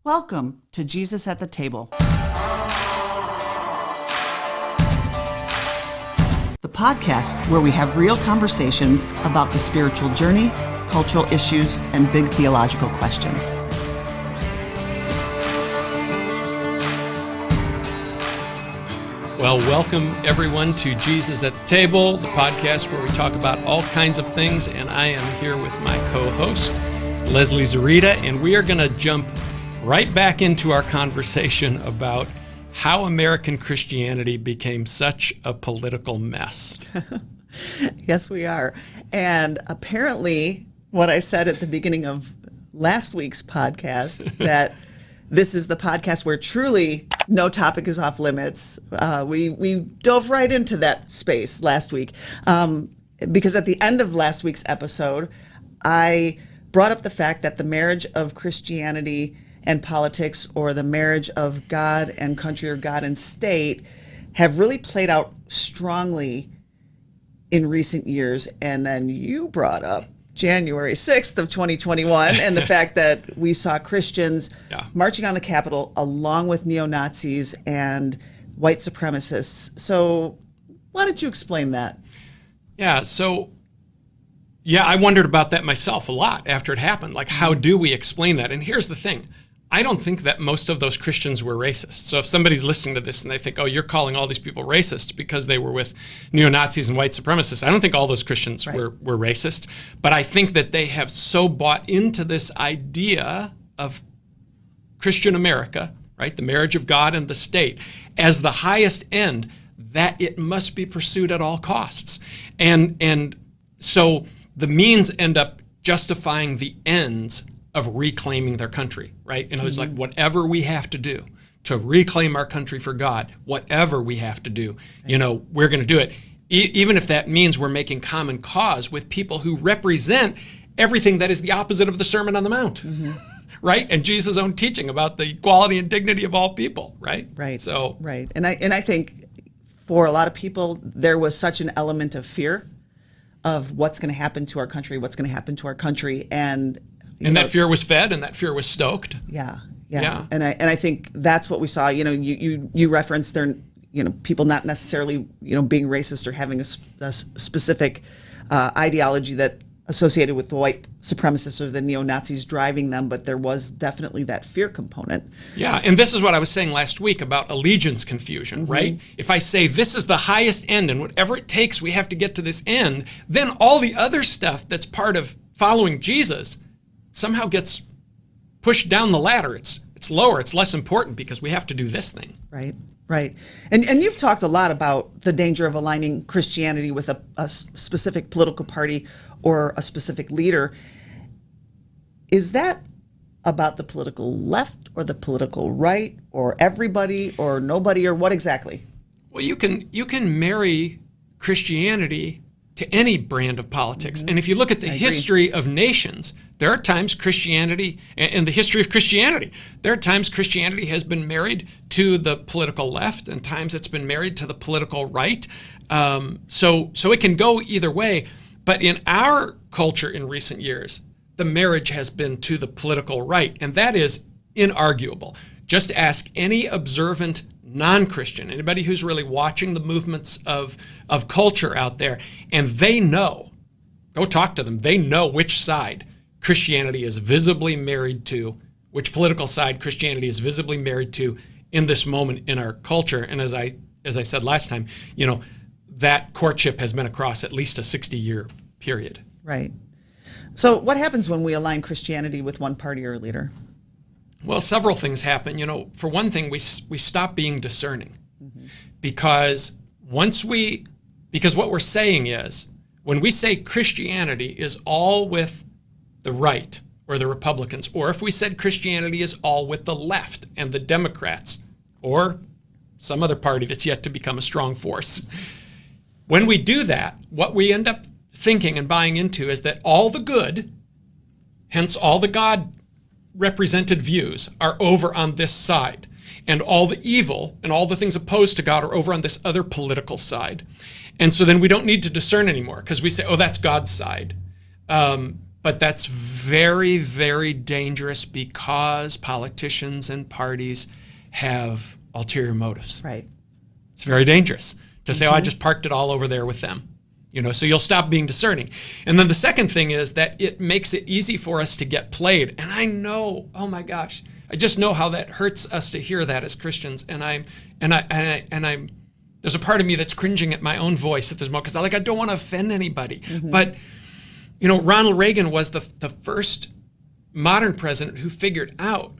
Welcome to Jesus at the Table, the podcast where we have real conversations about the spiritual journey, cultural issues, and big theological questions. Well, welcome everyone to Jesus at the Table, the podcast where we talk about all kinds of things, and I am here with my co-host, Leslie Zarita, and we are going to jump right back into our conversation about how American Christianity became such a political mess. Yes, we are. And apparently, what I said at the beginning of last week's podcast, that this is the podcast where truly no topic is off limits. We dove right into that space last week because at the end of last week's episode, I brought up the fact that the marriage of Christianity and politics, or the marriage of God and country, or God and state, have really played out strongly in recent years. And then you brought up January 6th of 2021 and the fact that we saw Christians marching on the Capitol along with neo-Nazis and white supremacists. So why don't you explain that? I wondered about that myself a lot after it happened. Like, how do we explain that? And here's the thing. I don't think that most of those Christians were racist. So if somebody's listening to this and they think, oh, you're calling all these people racist because they were with neo-Nazis and white supremacists, I don't think all those Christians were racist. But I think that they have so bought into this idea of Christian America, right, the marriage of God and the state, as the highest end, that it must be pursued at all costs. And so the means end up justifying the ends of reclaiming their country, right? In other words, like, whatever we have to do to reclaim our country for God, whatever we have to do, we're going to do it. Even if that means we're making common cause with people who represent everything that is the opposite of the Sermon on the Mount, right? And Jesus' own teaching about the equality and dignity of all people, right? Right. So, right. And I think for a lot of people, there was such an element of fear of what's going to happen to our country, and that fear was fed, and that fear was stoked. Yeah. And I think that's what we saw. You referenced there, people not necessarily, being racist or having a specific ideology that associated with the white supremacists or the neo-Nazis driving them, but there was definitely that fear component. Yeah, and this is what I was saying last week about allegiance confusion, right? If I say this is the highest end and whatever it takes, we have to get to this end, then all the other stuff that's part of following Jesus somehow gets pushed down the ladder. It's lower, it's less important because we have to do this thing. Right. And you've talked a lot about the danger of aligning Christianity with a specific political party or a specific leader. Is that about the political left or the political right or everybody or nobody, or what exactly? Well, you can marry Christianity to any brand of politics. And if you look at the history of nations, there are times Christianity, in the history of Christianity, there are times Christianity has been married to the political left and times it's been married to the political right. So it can go either way. But in our culture in recent years, the marriage has been to the political right, and that is inarguable. Just ask any observant non-Christian, anybody who's really watching the movements of culture out there, and they know, go talk to them, they know which side Christianity is visibly married to, which political side Christianity is visibly married to in this moment in our culture. And as I said last time, that courtship has been across at least a 60-year period. Right. So what happens when we align Christianity with one party or a leader? Well, several things happen. For one thing, we stop being discerning because what we're saying is, when we say Christianity is all with the right or the Republicans, or if we said Christianity is all with the left and the Democrats or some other party that's yet to become a strong force, when we do that, what we end up thinking and buying into is that all the good, hence all the God represented views, are over on this side, and all the evil and all the things opposed to God are over on this other political side. And so then we don't need to discern anymore because we say, oh, that's God's side. But that's very, very dangerous because politicians and parties have ulterior motives. Right. It's very dangerous to say, oh, I just parked it all over there with them. So you'll stop being discerning. And then the second thing is that it makes it easy for us to get played. And I know, oh my gosh, I just know how that hurts us to hear that as Christians. And I'm there's a part of me that's cringing at my own voice at this moment because I don't want to offend anybody. But Ronald Reagan was the first modern president who figured out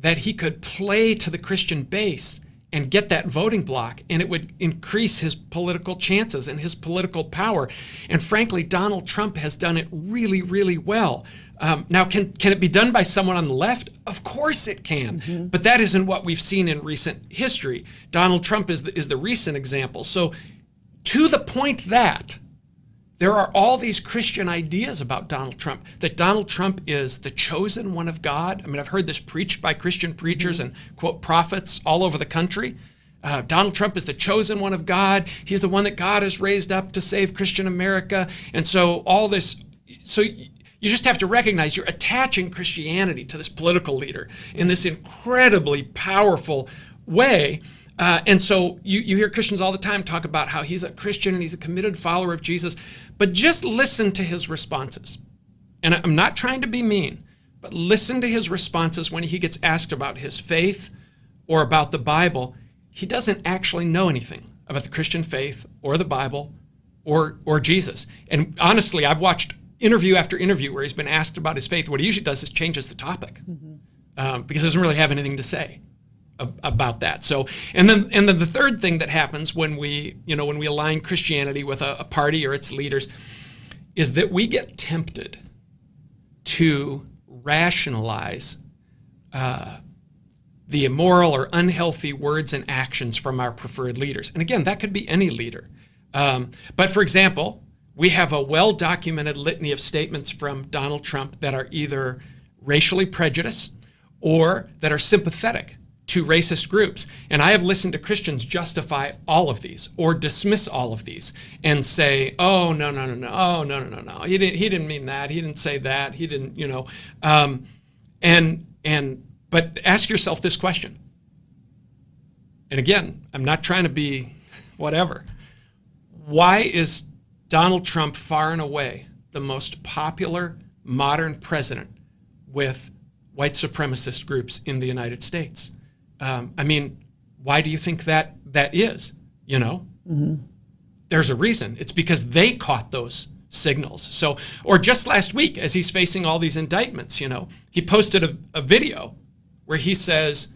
that he could play to the Christian base and get that voting block, and it would increase his political chances and his political power. And frankly, Donald Trump has done it really, really well. Now, can it be done by someone on the left? Of course it can, but that isn't what we've seen in recent history. Donald Trump is the recent example. So to the point that there are all these Christian ideas about Donald Trump, that Donald Trump is the chosen one of God. I mean, I've heard this preached by Christian preachers and, quote, prophets all over the country. Donald Trump is the chosen one of God. He's the one that God has raised up to save Christian America. And so all this, so you just have to recognize you're attaching Christianity to this political leader in this incredibly powerful way. And so you hear Christians all the time talk about how he's a Christian and he's a committed follower of Jesus, but just listen to his responses. And I'm not trying to be mean, but listen to his responses when he gets asked about his faith or about the Bible. He doesn't actually know anything about the Christian faith or the Bible or Jesus. And honestly, I've watched interview after interview where he's been asked about his faith. What he usually does is changes the topic because he doesn't really have anything to say about that. So, and then the third thing that happens when we align Christianity with a party or its leaders is that we get tempted to rationalize the immoral or unhealthy words and actions from our preferred leaders. And again, that could be any leader. But for example, we have a well-documented litany of statements from Donald Trump that are either racially prejudiced or that are sympathetic to racist groups. And I have listened to Christians justify all of these or dismiss all of these and say, oh, no. Oh, no. He didn't mean that. He didn't say that. He didn't, but ask yourself this question. And again, I'm not trying to be whatever. Why is Donald Trump far and away the most popular modern president with white supremacist groups in the United States? Why do you think that is? There's a reason. It's because they caught those signals. So, or just last week, as he's facing all these indictments, he posted a video where he says,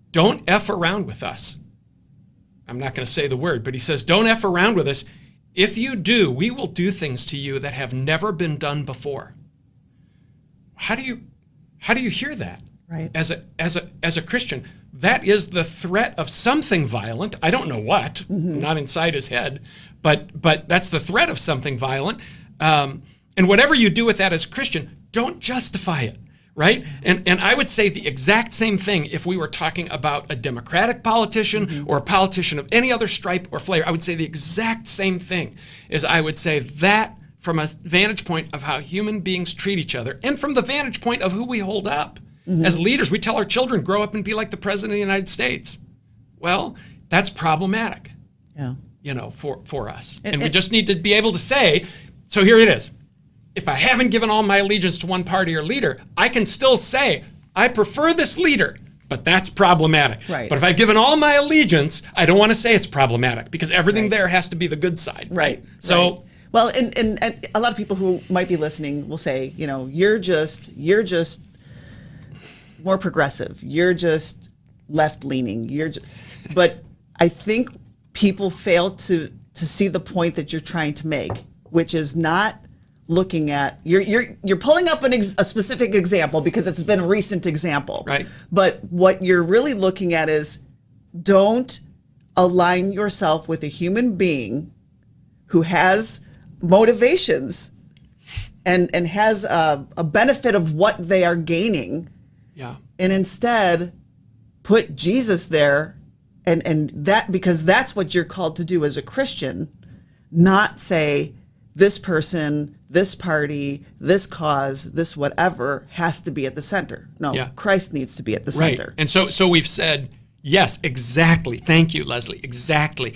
don't F around with us. I'm not going to say the word, but he says, don't F around with us. If you do, we will do things to you that have never been done before. How do you hear that? Right. As a Christian, that is the threat of something violent. I don't know what, not inside his head, but that's the threat of something violent. And whatever you do with that as a Christian, don't justify it, right? And I would say the exact same thing if we were talking about a Democratic politician or a politician of any other stripe or flavor. I would say the exact same thing. Is I would say that from a vantage point of how human beings treat each other and from the vantage point of who we hold up. As leaders, we tell our children, grow up and be like the President of the United States. Well, that's problematic, for us. And we just need to be able to say, so here it is. If I haven't given all my allegiance to one party or leader, I can still say, I prefer this leader, but that's problematic. Right. But if I've given all my allegiance, I don't want to say it's problematic because everything there has to be the good side. Right. So. Right. Well, and a lot of people who might be listening will say, you're just more progressive. You're just left-leaning. But I think people fail to see the point that you're trying to make, which is not looking at you're pulling up a specific example because it's been a recent example. Right. But what you're really looking at is don't align yourself with a human being who has motivations and has a benefit of what they are gaining. Yeah. And instead put Jesus there and that, because that's what you're called to do as a Christian, not say this person, this party, this cause, this whatever has to be at the center. No, Yeah. Christ needs to be at the Right. center. And so we've said, yes, exactly. Thank you, Leslie. Exactly.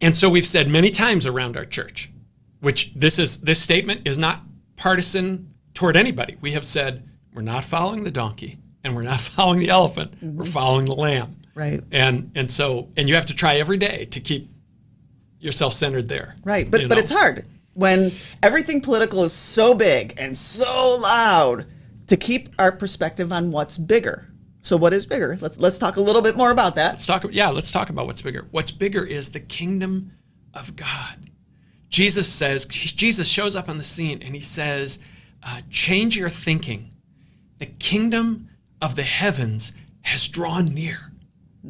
And so we've said many times around our church, which this statement is not partisan toward anybody. We have said, we're not following the donkey and we're not following the elephant. We're following the lamb. Right. And you have to try every day to keep yourself centered there. Right. But it's hard when everything political is so big and so loud to keep our perspective on what's bigger. So what is bigger? Let's talk a little bit more about that. Let's talk about what's bigger. What's bigger is the kingdom of God. Jesus shows up on the scene and he says, change your thinking. The kingdom of the heavens has drawn near,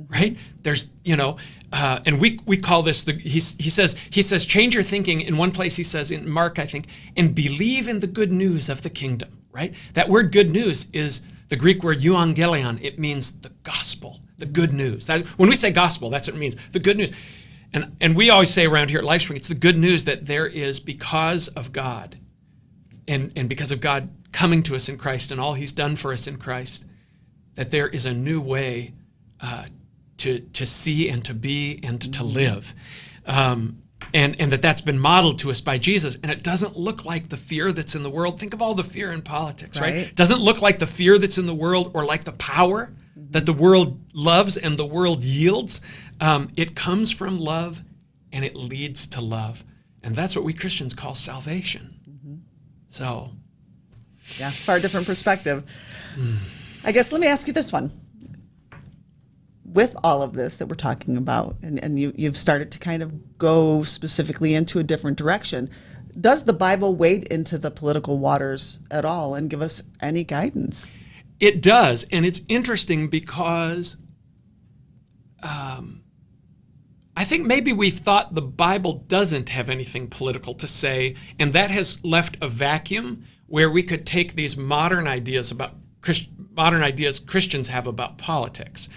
right? There's, and we call this he says, change your thinking. In one place he says, in Mark, I think, and believe in the good news of the kingdom, right? That word good news is the Greek word euangelion. It means the gospel, the good news. When we say gospel, that's what it means, the good news. And we always say around here at LifeSpring, it's the good news that there is, because of God and because of God coming to us in Christ and all he's done for us in Christ, that there is a new way to see and to be and to live. And that's been modeled to us by Jesus. And it doesn't look like the fear that's in the world. Think of all the fear in politics, right? It doesn't look like the fear that's in the world or like the power that the world loves and the world yields. It comes from love and it leads to love. And that's what we Christians call salvation. So. Yeah, far different perspective. I guess let me ask you this one. With all of this that we're talking about, and you've started to kind of go specifically into a different direction, does the Bible wade into the political waters at all and give us any guidance? It does, and it's interesting because I think maybe we've thought the Bible doesn't have anything political to say, and that has left a vacuum where we could take these modern ideas Christians have about politics,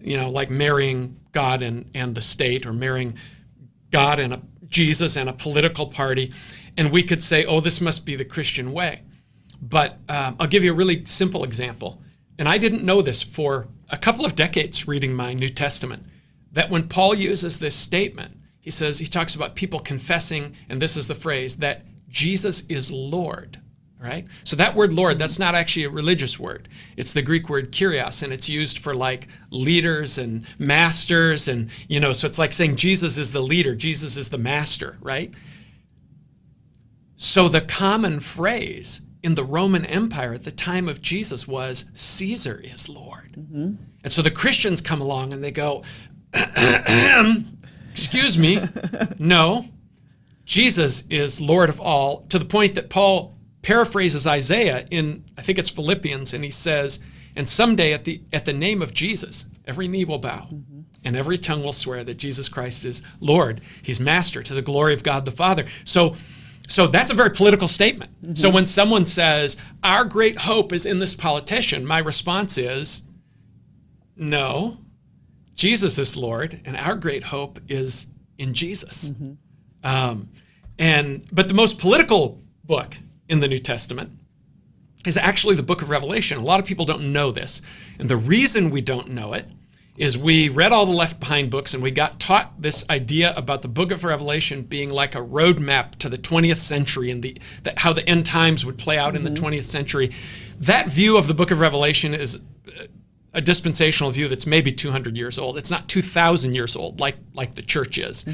like marrying God and the state, or marrying God and Jesus and a political party, and we could say, oh, this must be the Christian way. But I'll give you a really simple example, and I didn't know this for a couple of decades reading my New Testament, that when Paul uses this statement, he talks about people confessing, and this is the phrase, that Jesus is Lord. Right? So that word Lord, that's not actually a religious word. It's the Greek word kyrios, and it's used for like leaders and masters, and so it's like saying Jesus is the leader, Jesus is the master, right? So the common phrase in the Roman Empire at the time of Jesus was, Caesar is Lord. And so the Christians come along and they go, excuse me, no, Jesus is Lord of all, to the point that Paul paraphrases Isaiah in, I think it's Philippians, and he says, and someday at the name of Jesus, every knee will bow and every tongue will swear that Jesus Christ is Lord. He's master, to the glory of God the Father. So that's a very political statement. So when someone says, our great hope is in this politician, my response is, no, Jesus is Lord, and our great hope is in Jesus. But the most political book in the New Testament is actually the book of Revelation. A lot of people don't know this. And the reason we don't know it is we read all the Left Behind books and we got taught this idea about the book of Revelation being like a roadmap to the 20th century and how the end times would play out in the 20th century. That view of the book of Revelation is a dispensational view that's maybe 200 years old. It's not 2,000 years old like the church is.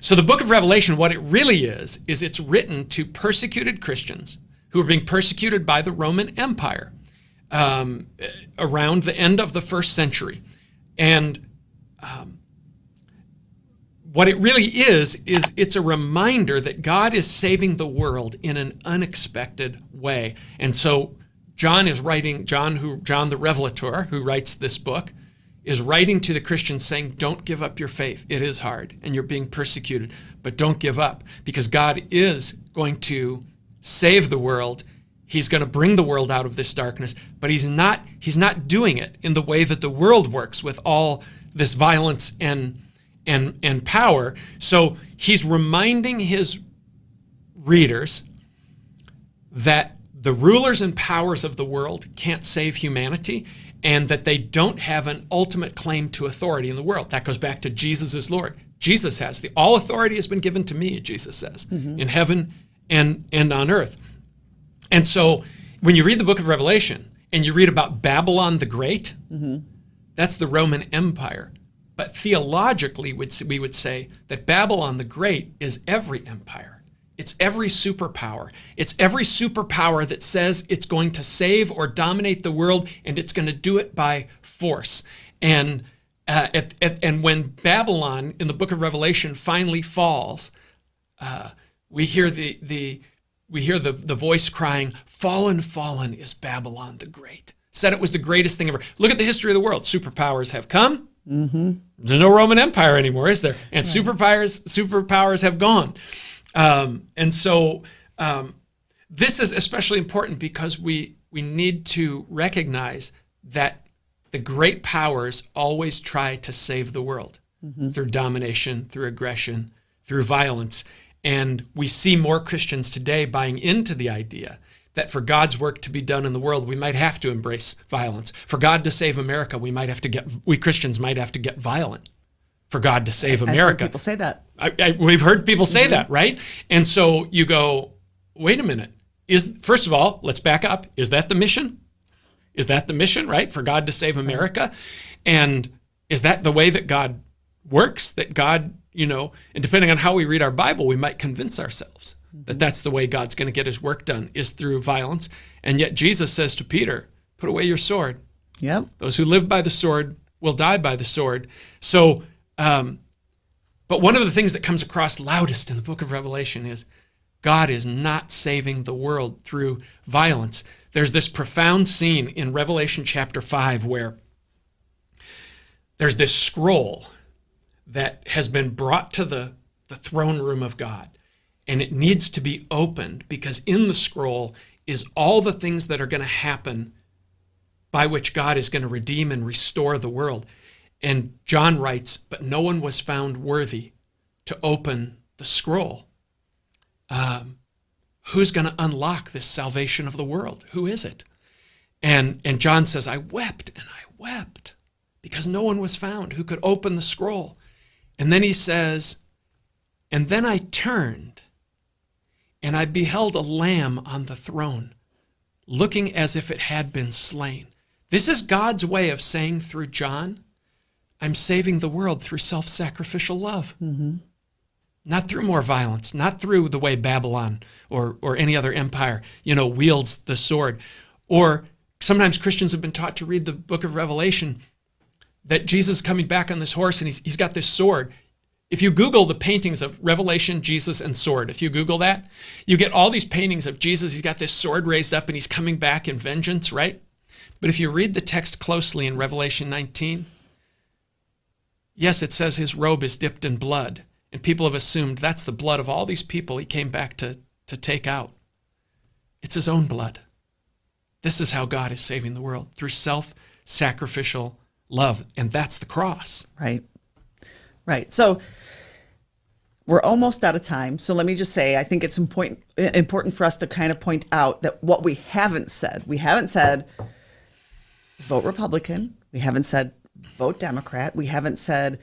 So the book of Revelation, what it really is it's written to persecuted Christians who are being persecuted by the Roman Empire around the end of the first century. And what it really is it's a reminder that God is saving the world in an unexpected way. And so John the Revelator, who writes this book, is writing to the Christians saying, don't give up your faith. It is hard and you're being persecuted, but don't give up, because God is going to save the world. He's going to bring the world out of this darkness, but he's not doing it in the way that the world works, with all this violence and power. So he's reminding his readers that the rulers and powers of the world can't save humanity, and that they don't have an ultimate claim to authority in the world. That goes back to Jesus is Lord. Jesus has all authority has been given to me, Jesus says, in heaven and on earth. And so when you read the book of Revelation and you read about Babylon the Great, that's the Roman Empire. But theologically, we would say that Babylon the Great is every empire. It's every superpower. It's every superpower that says it's going to save or dominate the world, and it's going to do it by force. And when Babylon in the book of Revelation finally falls, we hear the voice crying, "Fallen, fallen is Babylon the Great." Said it was the greatest thing ever. Look at the history of the world. Superpowers have come. There's no Roman Empire anymore, is there? And superpowers have gone. And so this is especially important because we need to recognize that the great powers always try to save the world through domination, through aggression, through violence. And we see more Christians today buying into the idea that for God's work to be done in the world, we might have to embrace violence. For God to save America, we Christians might have to get violent for God to save America. I've heard people say that. We've heard people say that, right? And so you go, wait a minute. First of all, let's back up. Is that the mission? Is that the mission, right? For God to save America? And is that the way that God works? That God, and depending on how we read our Bible, we might convince ourselves that that's the way God's going to get his work done, is through violence. And yet Jesus says to Peter, put away your sword. Yep. Those who live by the sword will die by the sword. So, but one of the things that comes across loudest in the book of Revelation is God is not saving the world through violence. There's this profound scene in Revelation chapter 5 where there's this scroll that has been brought to the throne room of God. And it needs to be opened because in the scroll is all the things that are going to happen by which God is going to redeem and restore the world. And John writes, but no one was found worthy to open the scroll. Who's going to unlock this salvation of the world? Who is it? And John says, I wept and I wept because no one was found who could open the scroll. And then he says, and then I turned and I beheld a lamb on the throne, looking as if it had been slain. This is God's way of saying through John, I'm saving the world through self-sacrificial love. Not through more violence, not through the way Babylon or any other empire, wields the sword. Or sometimes Christians have been taught to read the book of Revelation that Jesus is coming back on this horse and he's got this sword. If you Google the paintings of Revelation, Jesus, and sword, if you Google that, you get all these paintings of Jesus. He's got this sword raised up and he's coming back in vengeance, right? But if you read the text closely in Revelation 19, yes, it says his robe is dipped in blood. And people have assumed that's the blood of all these people he came back to take out. It's his own blood. This is how God is saving the world, through self-sacrificial love. And that's the cross. Right. So we're almost out of time. So let me just say, I think it's important for us to kind of point out that what we haven't said vote Republican. We haven't said vote Democrat. We haven't said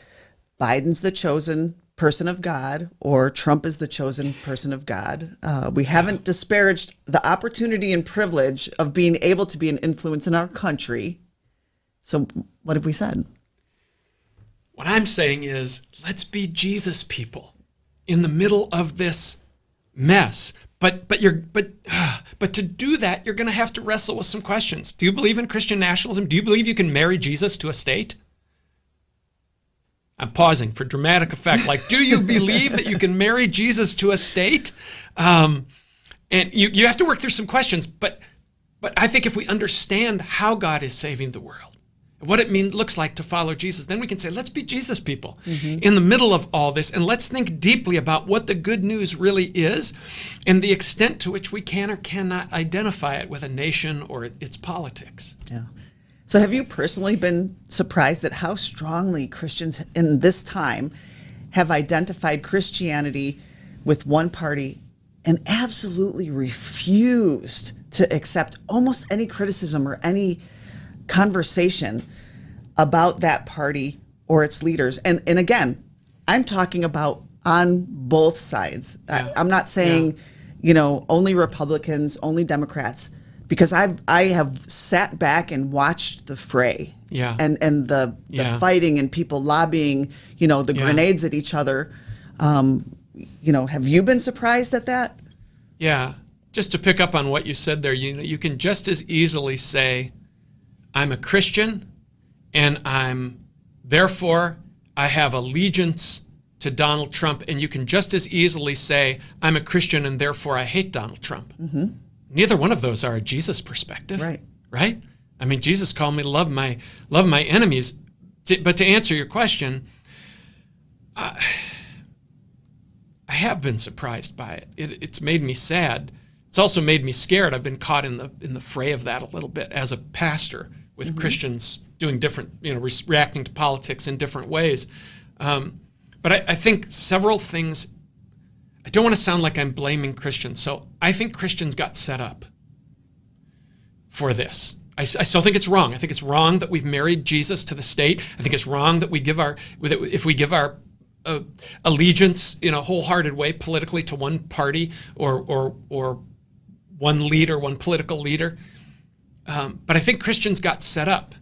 Biden's the chosen person of God or Trump is the chosen person of God. We haven't disparaged the opportunity and privilege of being able to be an influence in our country. So what have we said? What I'm saying is, let's be Jesus people in the middle of this mess. But to do that, you're going to have to wrestle with some questions. Do you believe in Christian nationalism? Do you believe you can marry Jesus to a state? I'm pausing for dramatic effect. Like, do you believe that you can marry Jesus to a state? And you have to work through some questions. But I think if we understand how God is saving the world, what it looks like to follow Jesus, then we can say, let's be Jesus people in the middle of all this, and let's think deeply about what the good news really is and the extent to which we can or cannot identify it with a nation or its politics. Yeah. So have you personally been surprised at how strongly Christians in this time have identified Christianity with one party and absolutely refused to accept almost any criticism or any conversation about that party or its leaders. And again, I'm talking about on both sides. Yeah. I'm not saying, only Republicans, only Democrats, because I have sat back and watched the fray. Yeah. And the fighting and people lobbying, the grenades at each other. Have you been surprised at that? Yeah. Just to pick up on what you said there, you can just as easily say, I'm a Christian and therefore I have allegiance to Donald Trump. And you can just as easily say, I'm a Christian and therefore I hate Donald Trump. Mm-hmm. Neither one of those are a Jesus perspective. Right? I mean, Jesus called me to love my enemies. But to answer your question, I have been surprised by it. It's made me sad. It's also made me scared. I've been caught in the fray of that a little bit as a pastor with Christians doing different, reacting to politics in different ways. But I think several things. I don't want to sound like I'm blaming Christians. So I think Christians got set up for this. I still think it's wrong. I think it's wrong that we've married Jesus to the state. I think it's wrong that if we give our allegiance in a wholehearted way politically to one party or one leader, one political leader. But I think Christians got set up.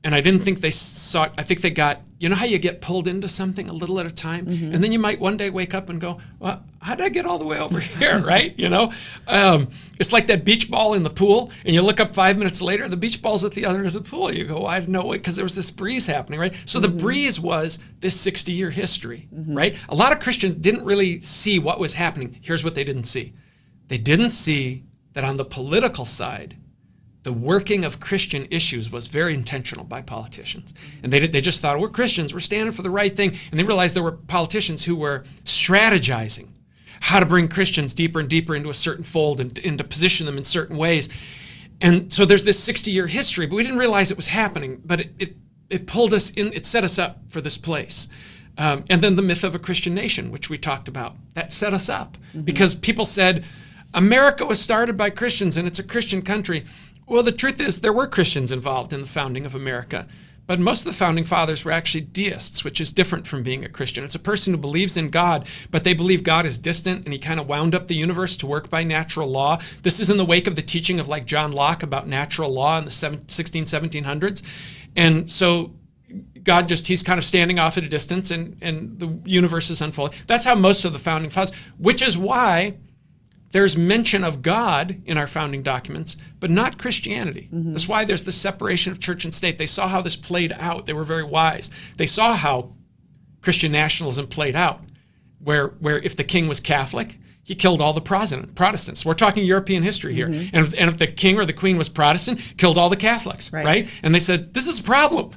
And I didn't think they saw it. I think they got, how you get pulled into something a little at a time? Mm-hmm. And then you might one day wake up and go, well, how did I get all the way over here, right? It's like that beach ball in the pool, and you look up 5 minutes later, the beach ball's at the other end of the pool. You go, I didn't know it, because there was this breeze happening, right? So the breeze was this 60-year history, right? A lot of Christians didn't really see what was happening. Here's what they didn't see. They didn't see that on the political side, the working of Christian issues was very intentional by politicians. And they just thought, we're Christians, we're standing for the right thing. And they realized there were politicians who were strategizing how to bring Christians deeper and deeper into a certain fold and to position them in certain ways. And so there's this 60-year history, but we didn't realize it was happening. But it pulled us in, it set us up for this place. And then the myth of a Christian nation, which we talked about, that set us up. Because people said, America was started by Christians and it's a Christian country. Well, the truth is there were Christians involved in the founding of America, but most of the founding fathers were actually deists, which is different from being a Christian. It's a person who believes in God, but they believe God is distant and he kind of wound up the universe to work by natural law. This is in the wake of the teaching of like John Locke about natural law in the 1700s. And so God he's kind of standing off at a distance and the universe is unfolding. That's how most of the founding fathers, which is why there's mention of God in our founding documents, but not Christianity. That's why there's the separation of church and state. They saw how this played out. They were very wise. They saw how Christian nationalism played out, where if the king was Catholic, he killed all the Protestants. We're talking European history here. And if the king or the queen was Protestant, killed all the Catholics, right? And they said, this is a problem.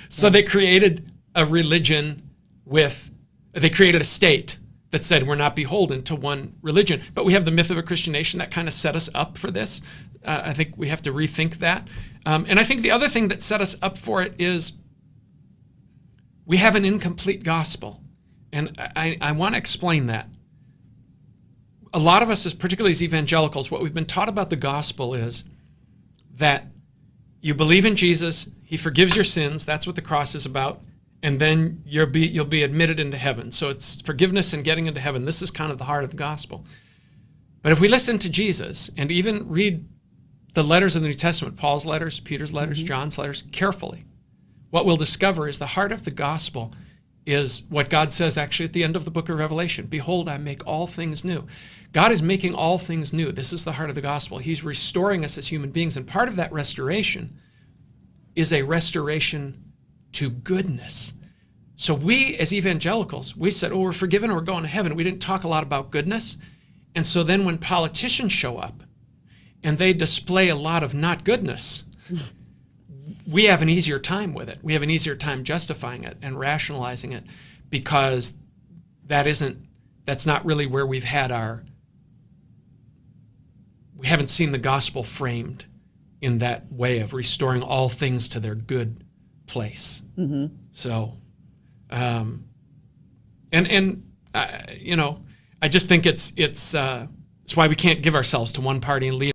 So they created a religion they created a state that said we're not beholden to one religion. But we have the myth of a Christian nation that kind of set us up for this. I think we have to rethink that. And I think the other thing that set us up for it is we have an incomplete gospel. And I want to explain that. A lot of us, particularly as evangelicals, what we've been taught about the gospel is that you believe in Jesus, he forgives your sins, that's what the cross is about, and then you'll be admitted into heaven. So it's forgiveness and getting into heaven. This is kind of the heart of the gospel. But if we listen to Jesus and even read the letters of the New Testament, Paul's letters, Peter's letters, John's letters, carefully, what we'll discover is the heart of the gospel is what God says actually at the end of the book of Revelation. Behold, I make all things new. God is making all things new. This is the heart of the gospel. He's restoring us as human beings. And part of that restoration is a restoration to goodness. So we, as evangelicals, we said, we're forgiven, we're going to heaven. We didn't talk a lot about goodness. And so then when politicians show up and they display a lot of not goodness, we have an easier time with it. We have an easier time justifying it and rationalizing it because that's not really where we haven't seen the gospel framed in that way of restoring all things to their good place. So, I just think it's That's why we can't give ourselves to one party and lead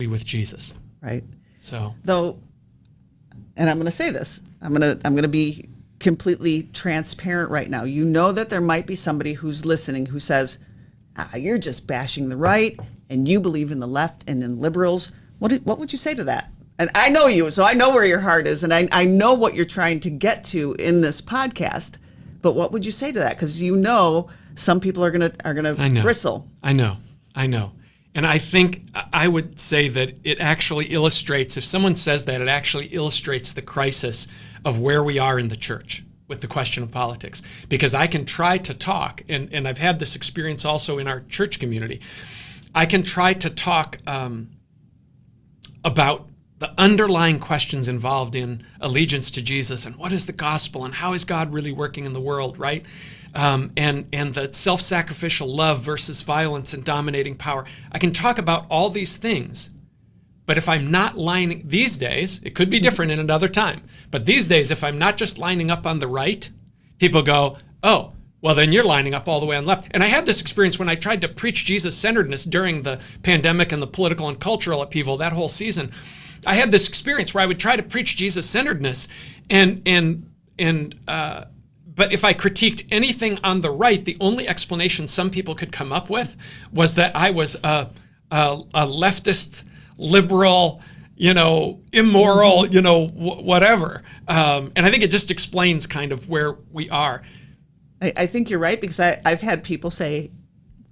with Jesus. Right. So, Though, and I'm going to say this, I'm going to be completely transparent right now. You know that there might be somebody who's listening who says, you're just bashing the right and you believe in the left and in liberals. What would you say to that? And I know you, so I know where your heart is, and I know what you're trying to get to in this podcast. But what would you say to that? Because you know some people are gonna bristle. I know. And I think I would say that it actually illustrates, if someone says that, it actually illustrates the crisis of where we are in the church with the question of politics. Because I can try to talk, and I've had this experience also in our church community, I can try to talk about the underlying questions involved in allegiance to Jesus and what is the gospel and how is God really working in the world, right? And the self-sacrificial love versus violence and dominating power. I can talk about all these things, but if I'm not lining, these days, it could be different in another time, but these days, if I'm not just lining up on the right, people go, oh, well, then you're lining up all the way on the left. And I had this experience when I tried to preach Jesus-centeredness during the pandemic and the political and cultural upheaval, that whole season. I had this experience where I would try to preach Jesus-centeredness, but if I critiqued anything on the right, the only explanation some people could come up with was that I was a leftist, liberal, immoral, whatever. And I think it just explains kind of where we are. I think you're right, because I've had people say,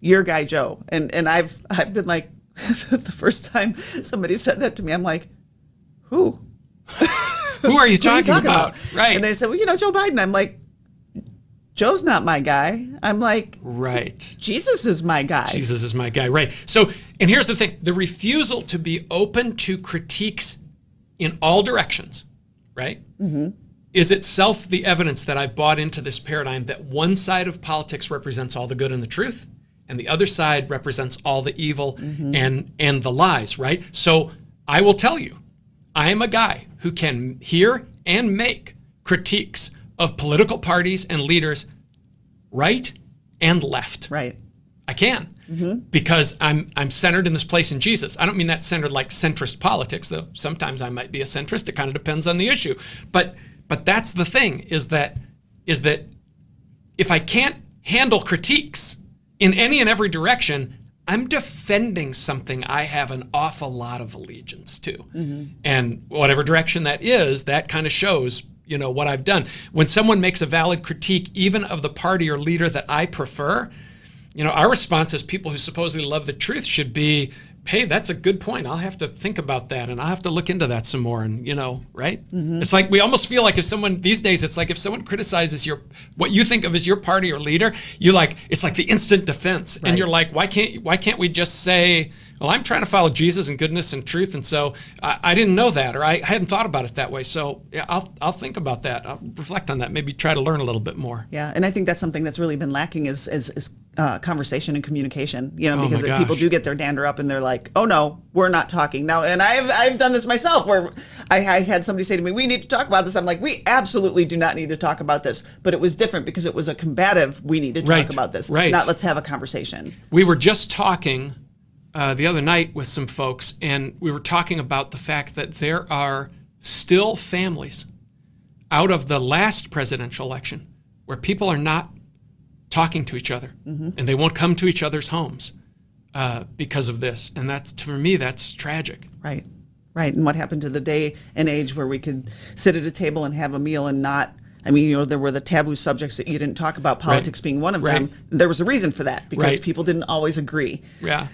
"You're Guy Joe," and I've been like, the first time somebody said that to me, I'm like, who? Who are you talking about? Right. And they said, well, Joe Biden. I'm like, Joe's not my guy. I'm like, right. Jesus is my guy. Jesus is my guy, right. So, and here's the thing, the refusal to be open to critiques in all directions, right, is itself the evidence that I've bought into this paradigm that one side of politics represents all the good and the truth, and the other side represents all the evil and the lies, right? So I will tell you, I am a guy who can hear and make critiques of political parties and leaders, right and left. Right. I can, because I'm centered in this place in Jesus. I don't mean that centered like centrist politics, though sometimes I might be a centrist. It kind of depends on the issue. But that's the thing, is that if I can't handle critiques in any and every direction, I'm defending something I have an awful lot of allegiance to. And whatever direction that is, that kind of shows, what I've done. When someone makes a valid critique, even of the party or leader that I prefer, our response as people who supposedly love the truth should be, hey, that's a good point. I'll have to think about that, and I'll have to look into that some more, and right? It's like we almost feel like if someone, these days, it's like if someone criticizes what you think of as your party or leader, it's like the instant defense. Right. And you're like, why can't we just say, well, I'm trying to follow Jesus and goodness and truth, and so I didn't know that, or I hadn't thought about it that way. So yeah, I'll think about that. I'll reflect on that. Maybe try to learn a little bit more. Yeah, and I think that's something that's really been lacking is conversation and communication. Because people do get their dander up and they're like, oh no, we're not talking now. And I've done this myself, where I had somebody say to me, we need to talk about this. I'm like, we absolutely do not need to talk about this. But it was different because it was a combative, we need to talk about this. Right. Not let's have a conversation. We were just talking the other night with some folks, and we were talking about the fact that there are still families out of the last presidential election where people are not talking to each other, and they won't come to each other's homes because of this. And for me, that's tragic. Right. And what happened to the day and age where we could sit at a table and have a meal and not, there were the taboo subjects that you didn't talk about, politics being one of them. There was a reason for that, because people didn't always agree. Yeah.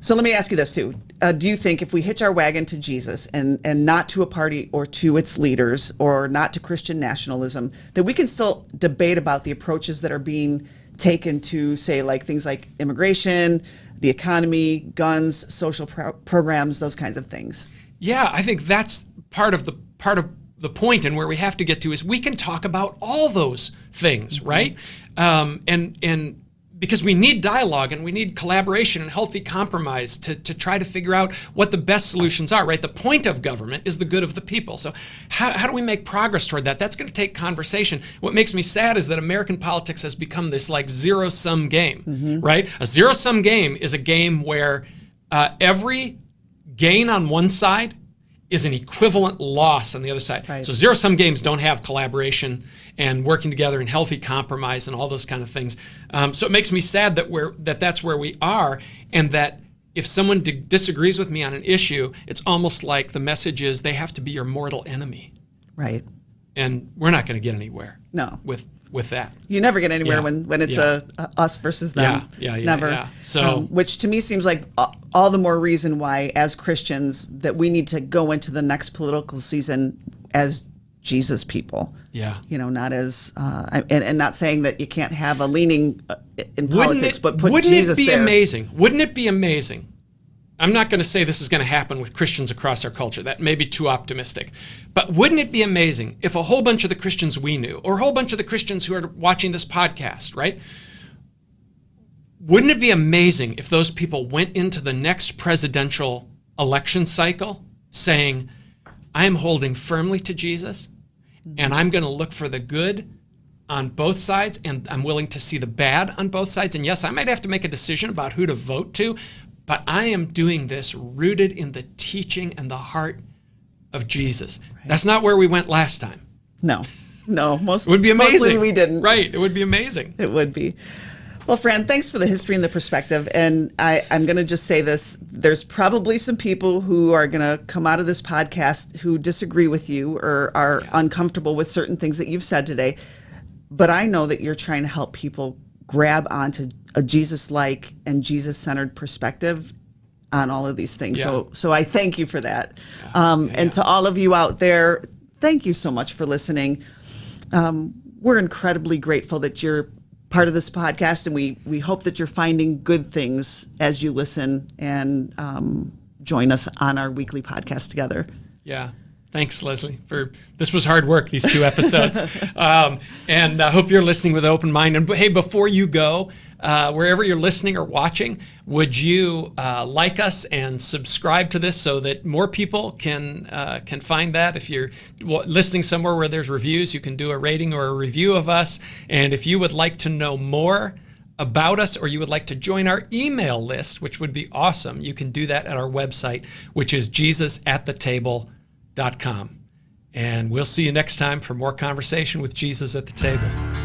So let me ask you this too. Do you think if we hitch our wagon to Jesus and not to a party or to its leaders, or not to Christian nationalism, that we can still debate about the approaches that are being taken to, say, like things like immigration, the economy, guns, social programs, those kinds of things? Yeah, I think that's part of the point, and where we have to get to is we can talk about all those things, right? And because we need dialogue and we need collaboration and healthy compromise to try to figure out what the best solutions are, right? The point of government is the good of the people. So how do we make progress toward that? That's going to take conversation. What makes me sad is that American politics has become this like zero-sum game, right? A zero-sum game is a game where every gain on one side is an equivalent loss on the other side. Right. So zero-sum games don't have collaboration and working together and healthy compromise and all those kind of things. So it makes me sad that that's where we are, and that if someone disagrees with me on an issue, it's almost like the message is they have to be your mortal enemy. Right. And we're not going to get anywhere. No. With that. You never get anywhere Yeah. when it's a us versus them. Yeah. Never. Yeah. So, which to me seems like all the more reason why, as Christians, that we need to go into the next political season as Jesus people. yeah. You know, not as and not saying that you can't have a leaning in politics, but put Jesus there. Wouldn't it be amazing? I'm not going to say this is going to happen with Christians across our culture. That may be too optimistic. But wouldn't it be amazing if a whole bunch of the Christians we knew, or a whole bunch of the Christians who are watching this podcast, right? Wouldn't it be amazing if those people went into the next presidential election cycle saying, I am holding firmly to Jesus, and I'm going to look for the good on both sides, and I'm willing to see the bad on both sides. And yes, I might have to make a decision about who to vote to, but I am doing this rooted in the teaching and the heart of Jesus. Right. That's not where we went last time. No. It would be amazing. Mostly we didn't. Right. It would be amazing. It would be. Well, Fran, thanks for the history and the perspective. And I'm going to just say this. There's probably some people who are going to come out of this podcast who disagree with you or are uncomfortable with certain things that you've said today. But I know that you're trying to help people grab onto a Jesus-like and Jesus-centered perspective on all of these things. Yeah. So I thank you for that. And to all of you out there, thank you so much for listening. We're incredibly grateful that you're part of this podcast, and we hope that you're finding good things as you listen and join us on our weekly podcast together. Yeah. Thanks, Leslie. This was hard work, these 2 episodes. And I hope you're listening with an open mind. And hey, before you go, wherever you're listening or watching, would you like us and subscribe to this so that more people can find that? If you're listening somewhere where there's reviews, you can do a rating or a review of us. And if you would like to know more about us, or you would like to join our email list, which would be awesome, you can do that at our website, which is JesusAtTheTable.com. And we'll see you next time for more conversation with Jesus at the Table.